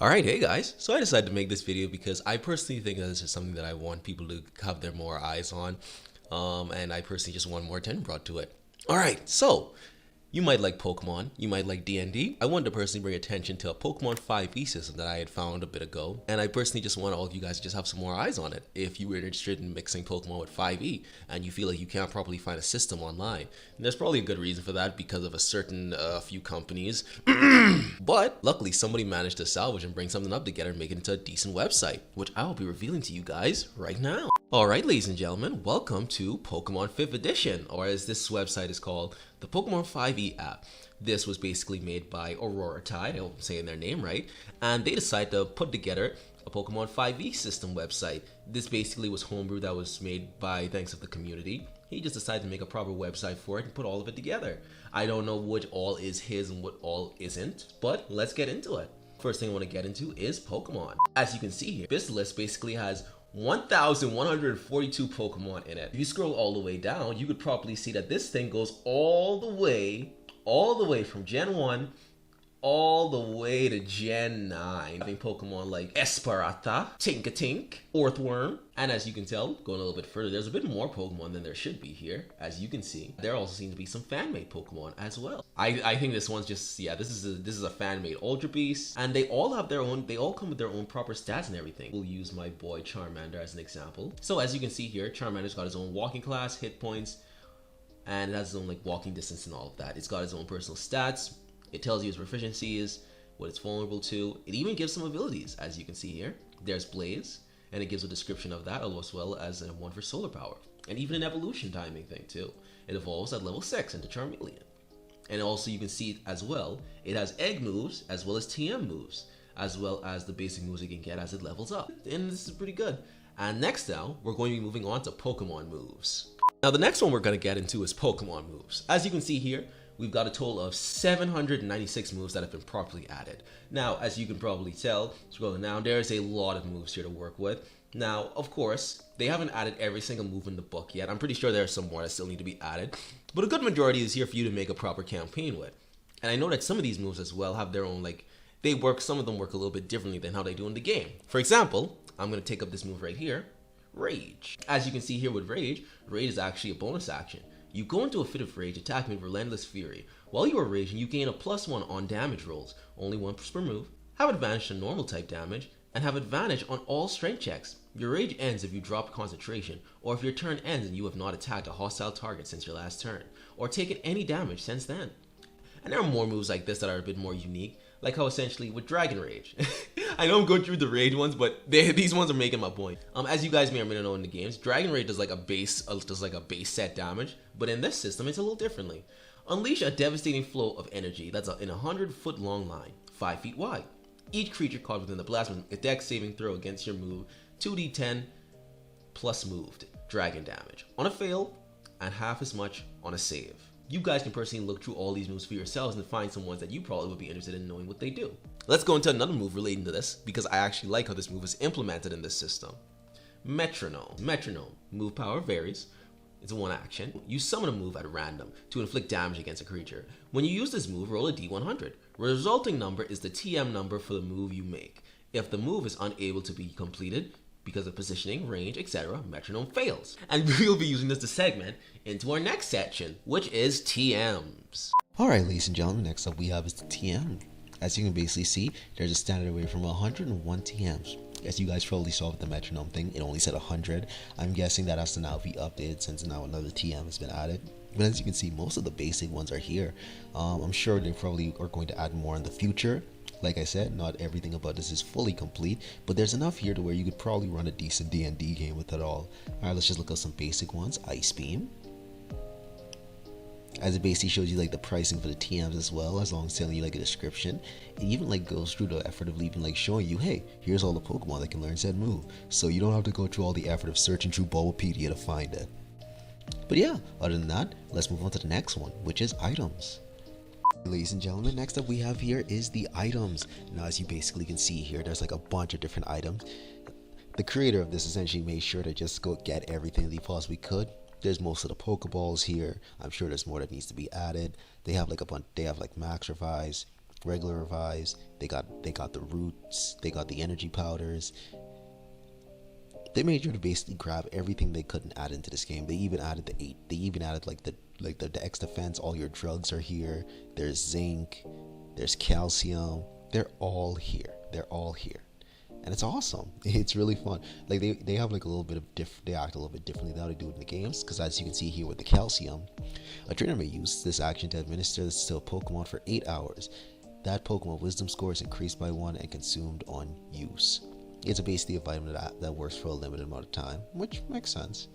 Alright, hey guys. So I decided to make this video because I personally think that this is something that I want people to have their more eyes on. And I personally just want more attention brought to it. Alright, so you might like Pokemon, you might like D&D. I wanted to personally bring attention to a Pokemon 5e system that I had found a bit ago. And I personally just want all of you guys to just have some more eyes on it. If you were interested in mixing Pokemon with 5e and you feel like you can't properly find a system online, and there's probably a good reason for that because of a certain few companies. But luckily somebody managed to salvage and bring something up together and make it into a decent website, which I will be revealing to you guys right now. Alright, ladies and gentlemen, welcome to Pokemon 5th Edition, or as this website is called, the Pokemon 5e app. This was basically made by Aurora Tide, I hope I'm saying their name right, and they decided to put together a Pokemon 5e system website. This basically was homebrew that was made by thanks of the community. He just decided to make a proper website for it and put all of it together. I don't know what all is his and what all isn't, but let's get into it. First thing I want to get into is Pokemon. As you can see here, this list basically has 1,142 Pokemon in it. If you scroll all the way down, you could probably see that this thing goes all the way from Gen 1 all the way to Gen 9. Having Pokemon like Esperata, Tinkatink, Earthworm, and as you can tell, going a little bit further, there's a bit more Pokemon than there should be here. As you can see, there also seems to be some fan-made Pokemon as well. I think this one's just, yeah, this is a fan-made Ultra Beast, and they all have their own, they all come with their own proper stats and everything. We'll use my boy Charmander as an example. So as you can see here, Charmander's got his own walking class, hit points, and it has its own like walking distance and all of that. It's got its own personal stats. It tells you its proficiency is, what it's vulnerable to. It even gives some abilities, as you can see here. There's Blaze, and it gives a description of that, as well as one for solar power. And even an evolution timing thing too. It evolves at level 6 into Charmeleon. And also you can see as well, it has egg moves, as well as TM moves, as well as the basic moves it can get as it levels up. And this is pretty good. And next now, we're going to be moving on to Pokemon moves. Now the next one we're going to get into is Pokemon moves. As you can see here, we've got a total of 796 moves that have been properly added. Now, as you can probably tell, scrolling down, there's a lot of moves here to work with. Now, of course, they haven't added every single move in the book yet. I'm pretty sure there are some more that still need to be added, but a good majority is here for you to make a proper campaign with. And I know that some of these moves as well have their own, like, some of them work a little bit differently than how they do in the game. For example, I'm going to take up this move right here, Rage. As you can see here with Rage, Rage is actually a bonus action. You go into a fit of rage, attacking with Relentless Fury. While you are raging, you gain a +1 on damage rolls, only once per move, have advantage to normal type damage, and have advantage on all strength checks. Your rage ends if you drop concentration, or if your turn ends and you have not attacked a hostile target since your last turn, or taken any damage since then. And there are more moves like this that are a bit more unique, like how essentially with Dragon Rage. I know I'm going through the rage ones, but these ones are making my point. As you guys may or may not know in the games, Dragon Rage does like a base set damage, but in this system it's a little differently. Unleash a devastating flow of energy that's in a 100-foot long line, 5 feet wide. Each creature caught within the blast must make a dex saving throw against your move, 2d10 plus moved dragon damage on a fail, and half as much on a save. You guys can personally look through all these moves for yourselves and find some ones that you probably would be interested in knowing what they do. Let's go into another move relating to this, because I actually like how this move is implemented in this system. Metronome. Metronome. Move power varies. It's one action. You summon a move at random to inflict damage against a creature. When you use this move, roll a d100. The resulting number is the TM number for the move you make. If the move is unable to be completed, because of positioning, range, etc., metronome fails. And we'll be using this to segment into our next section, which is TMs. Alright, ladies and gentlemen, next up we have is the TM. As you can basically see, there's a standard array from 101 TMs. As you guys probably saw with the metronome thing, it only said 100. I'm guessing that has to now be updated since now another TM has been added. But as you can see, most of the basic ones are here. I'm sure they probably are going to add more in the future. Like I said, not everything about this is fully complete, but there's enough here to where you could probably run a decent D&D game with it all. Alright, let's just look at some basic ones. Ice Beam. As it basically shows you like the pricing for the TMs as well, as long as telling you like a description. It even like goes through the effort of even like showing you, hey, here's all the Pokemon that can learn said move. So you don't have to go through all the effort of searching through Bulbapedia to find it. But yeah, other than that, let's move on to the next one, which is items. Ladies and gentlemen, next up we have here is the items. Now as you basically can see here, there's like a bunch of different items. The creator of this essentially made sure to just go get everything that he possibly could. There's most of the Pokeballs here. I'm sure there's more that needs to be added. They have like a bunch, they have like Max Revise, regular revives. They got the roots. They got the energy powders. They made sure to basically grab everything they couldn't add into this game. They even added the eight. They even added the X defense. All your drugs are here. There's zinc. There's calcium. They're all here. They're all here, and it's awesome. It's really fun. Like they have like a little bit of they act a little bit differently than how they do it in the games. Because as you can see here with the calcium, a trainer may use this action to administer this to a Pokemon for 8 hours. That Pokemon wisdom score is increased by 1 and consumed on use. It's basically a vitamin that works for a limited amount of time, which makes sense.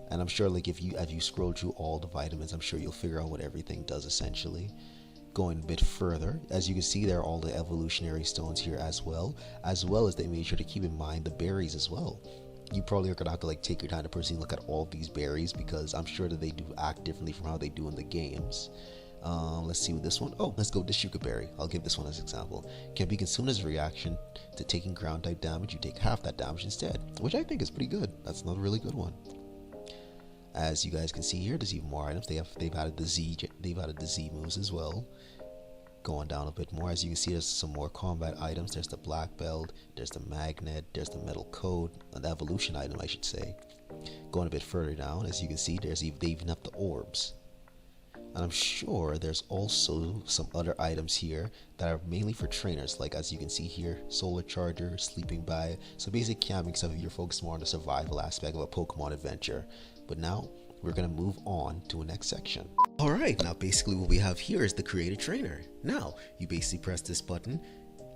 And I'm sure like if you scroll through all the vitamins, I'm sure you'll figure out what everything does essentially. Going a bit further, as you can see, there are all the evolutionary stones here as well as they made sure to keep in mind the berries as well. You probably are gonna have to like take your time to personally look at all these berries because I'm sure that they do act differently from how they do in the games. Let's see with this one. Oh, let's go with the Shuka Berry. I'll give this one as an example. Can be consumed as a reaction to taking ground type damage. You take half that damage instead, which I think is pretty good. That's another really good one. As you guys can see here, there's even more items. They've added the Z moves as well. Going down a bit more, as you can see, there's some more combat items. There's the black belt, there's the magnet, there's the metal coat, an evolution item, I should say. Going a bit further down, as you can see, they even have the orbs. And I'm sure there's also some other items here that are mainly for trainers, like as you can see here, solar charger, sleeping bag. So basic camping stuff if you're focused more on the survival aspect of a Pokemon adventure. But now we're gonna move on to a next section. All right, now basically what we have here is the create a trainer. Now you basically press this button,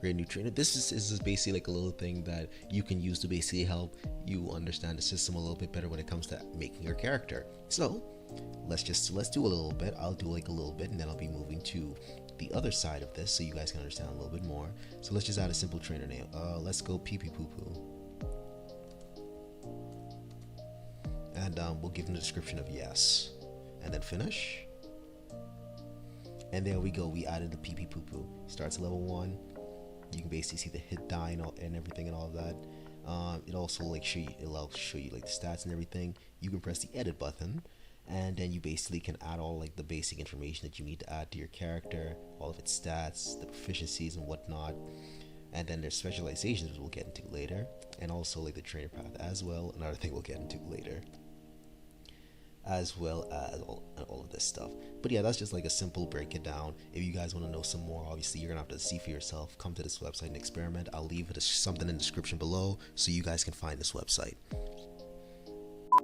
create a new trainer. This is basically like a little thing that you can use to basically help you understand the system a little bit better when it comes to making your character. So let's do a little bit. I'll do like a little bit and then I'll be moving to the other side of this so you guys can understand a little bit more. So let's just add a simple trainer name. Let's go pee pee poo poo. And we'll give them a description of yes. And then finish. And there we go. We added the pee pee poo poo. Starts at level 1. You can basically see the hit die and everything and all of that. It also like show you like the stats and everything. You can press the edit button. And then you basically can add all like the basic information that you need to add to your character, all of its stats, the proficiencies and whatnot. And then there's specializations, which we'll get into later, and also like the trainer path as well, another thing we'll get into later, as well as all of this stuff. But yeah, that's just like a simple break it down. If you guys want to know some more, obviously you're gonna have to see for yourself. Come to this website and experiment. I'll leave something in the description below so you guys can find this website.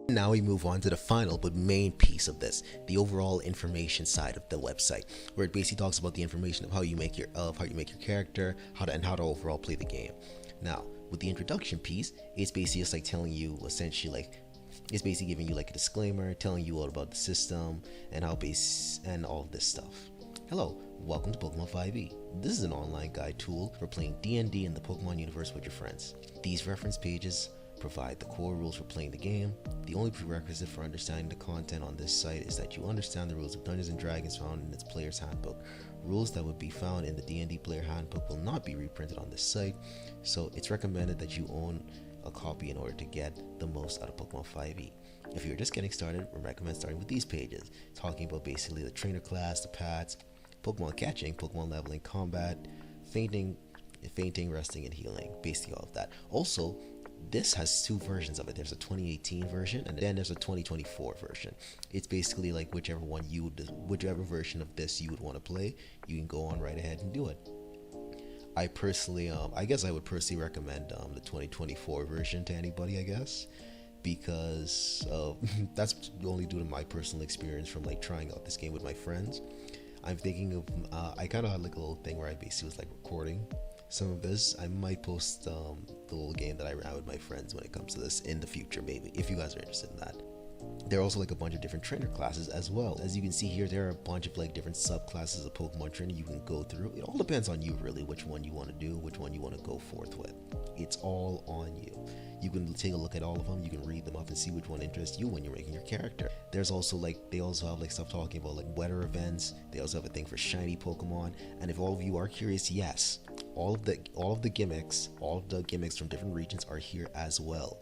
Now we move on to the final but main piece of this, the overall information side of the website, where it basically talks about the information of how you make your character, how to overall play the game. Now, with the introduction piece, it's basically just like telling you essentially like it's basically giving you like a disclaimer, telling you all about the system and how and all of this stuff. Hello, welcome to Pokemon 5e. This is an online guide tool for playing D&D in the Pokemon universe with your friends. These reference pages provide the core rules for playing the game. The only prerequisite for understanding the content on this site is that you understand the rules of Dungeons & Dragons found in its player's handbook. Rules that would be found in the D&D player handbook will not be reprinted on this site, so it's recommended that you own a copy in order to get the most out of Pokemon 5e. If you're just getting started, we recommend starting with these pages, talking about basically the trainer class, the paths, Pokemon catching, Pokemon leveling, combat, fainting, resting, and healing, basically all of that. Also, this has 2 versions of it. There's a 2018 version and then there's a 2024 version. It's basically like whichever version of this you would want to play, you can go on right ahead and do it. I personally, I guess I would personally recommend the 2024 version to anybody, I guess, because that's only due to my personal experience from like trying out this game with my friends. I'm thinking of, I kind of had like a little thing where I basically was like recording some of this. I might post the little game that I ran with my friends when it comes to this in the future, maybe, if you guys are interested in that. There are also like a bunch of different trainer classes as well. As you can see here, there are a bunch of like different subclasses of Pokemon trainer you can go through. It all depends on you really, which one you want to do, which one you want to go forth with. It's all on you. You can take a look at all of them, you can read them up and see which one interests you when you're making your character. There's also like, they also have like stuff talking about like weather events. They also have a thing for shiny Pokemon. And if all of you are curious, yes, all of the gimmicks from different regions are here as well.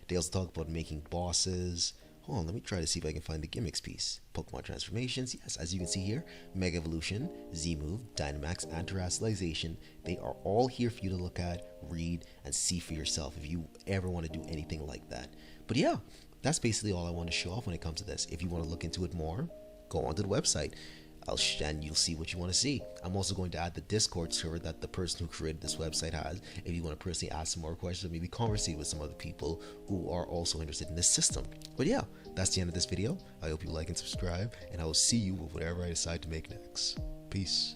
They also talk about making bosses, Hold on, let me try to see if I can find the gimmicks piece. Pokemon transformations, yes, as you can see here, Mega Evolution, Z-Move, Dynamax, and Terrestrialization, they are all here for you to look at, read, and see for yourself if you ever want to do anything like that. But yeah, that's basically all I want to show off when it comes to this. If you want to look into it more, go onto the website. And you'll see what you want to see. I'm also going to add the Discord server that the person who created this website has. If you want to personally ask some more questions or maybe conversate with some other people who are also interested in this system. But yeah, that's the end of this video. I hope you like and subscribe, and I will see you with whatever I decide to make next. Peace.